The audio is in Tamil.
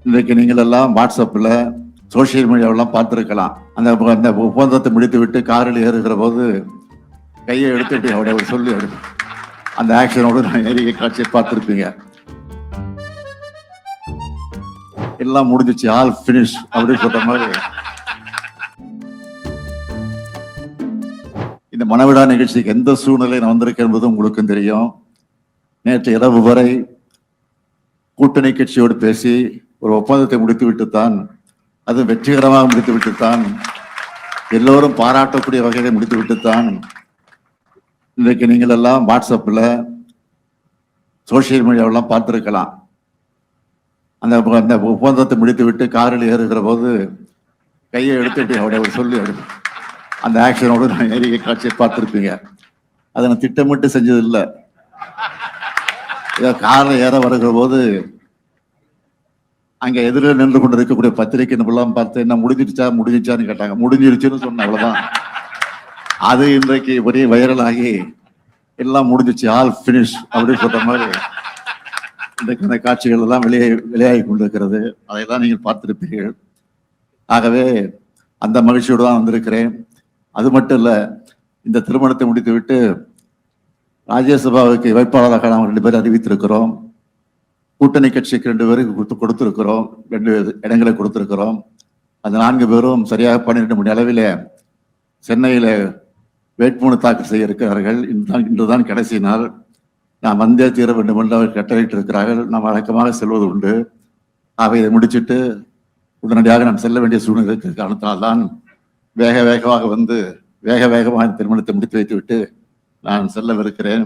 இன்றைக்கு நீங்கள் எல்லாம் வாட்ஸ்அப்பில் சோசியல் மீடியாவெல்லாம் பார்த்துருக்கலாம். அந்த அந்த ஒப்பந்தத்தை முடித்து விட்டு காரில் ஏறுகிற போது கையை எடுத்துட்டு அவருடைய சொல்லி அந்த ஆக்ஷனோடு நான் ஏறிய காட்சியை பார்த்துருப்பீங்க. எல்லாம் முடிஞ்சிச்சு, ஆல் பினிஷ் அப்படின்னு சொல்ற மாதிரி. இந்த மனவிழா நிகழ்ச்சிக்கு எந்த சூழ்நிலை நான் வந்திருக்கேன் என்பது உங்களுக்கும் தெரியும். நேற்று இரவு வரை கூட்டணி கட்சியோடு பேசி ஒரு ஒப்பந்தத்தை முடித்து விட்டுத்தான், அது வெற்றிகரமாக முடித்து விட்டுத்தான், எல்லோரும் பாராட்டக்கூடிய வகையை முடித்து விட்டுத்தான் இன்றைக்கு நீங்கள் எல்லாம் வாட்ஸ்அப்பில் சோசியல் மீடியாவெல்லாம் பார்த்துருக்கலாம். அந்த அந்த ஒப்பந்தத்தை முடித்து விட்டு காரில் ஏறுகிற போது கையை எடுத்துட்டு அவருடைய சொல்லி அந்த ஆக்ஷனோடு நான் ஏறிய காட்சியை பார்த்துருப்பீங்க. அதை நான் திட்டமிட்டு செஞ்சது இல்லை. ஏதோ காரில் ஏற வருகிற போது அங்க எதிரில் நின்று கொண்டு இருக்கக்கூடிய பத்திரிகை நிபுணம் பார்த்து என்ன முடிஞ்சிச்சான்னு கேட்டாங்க. முடிஞ்சிருச்சுன்னு சொன்ன, அவ்வளவுதான். அது இன்றைக்கு ஒரே வைரலாகி எல்லாம் முடிஞ்சிச்சு, ஆல் பினிஷ் அப்படின்னு சொல்ற மாதிரி இன்றைக்கு அந்த காட்சிகள் எல்லாம் வெளியாகி கொண்டிருக்கிறது. அதையெல்லாம் நீங்கள் பார்த்திருப்பீர்கள். ஆகவே அந்த மகிழ்ச்சியோடு தான் வந்திருக்கிறேன். அது மட்டும் இல்ல, இந்த திருமணத்தை முடித்து விட்டு ராஜ்யசபாவுக்கு வேட்பாளராக நாம் 2 பேரும் அறிவித்திருக்கிறோம். கூட்டணி கட்சிக்கு 2 பேருக்கு கொடுத்திருக்கிறோம், 2 இடங்களை கொடுத்திருக்கிறோம். அந்த 4 பேரும் சரியாக 12 மணி அளவில் சென்னையில வேட்புமனு தாக்கல் செய்ய இருக்கிறார்கள். இன்றுதான் கடைசி நாள். நான் வந்தே தீர வேண்டும் என்று அவர் கட்டளையிட்டு இருக்கிறார்கள். நாம் வழக்கமாக செல்வது உண்டு. அவை இதை முடிச்சுட்டு உடனடியாக நான் செல்ல வேண்டிய சூழ்நிலை இருக்கிற காரணத்தினால்தான் வேகமாக வந்து வேகமாக திருமணத்தை முடித்து வைத்து விட்டு நான் செல்லவிருக்கிறேன்.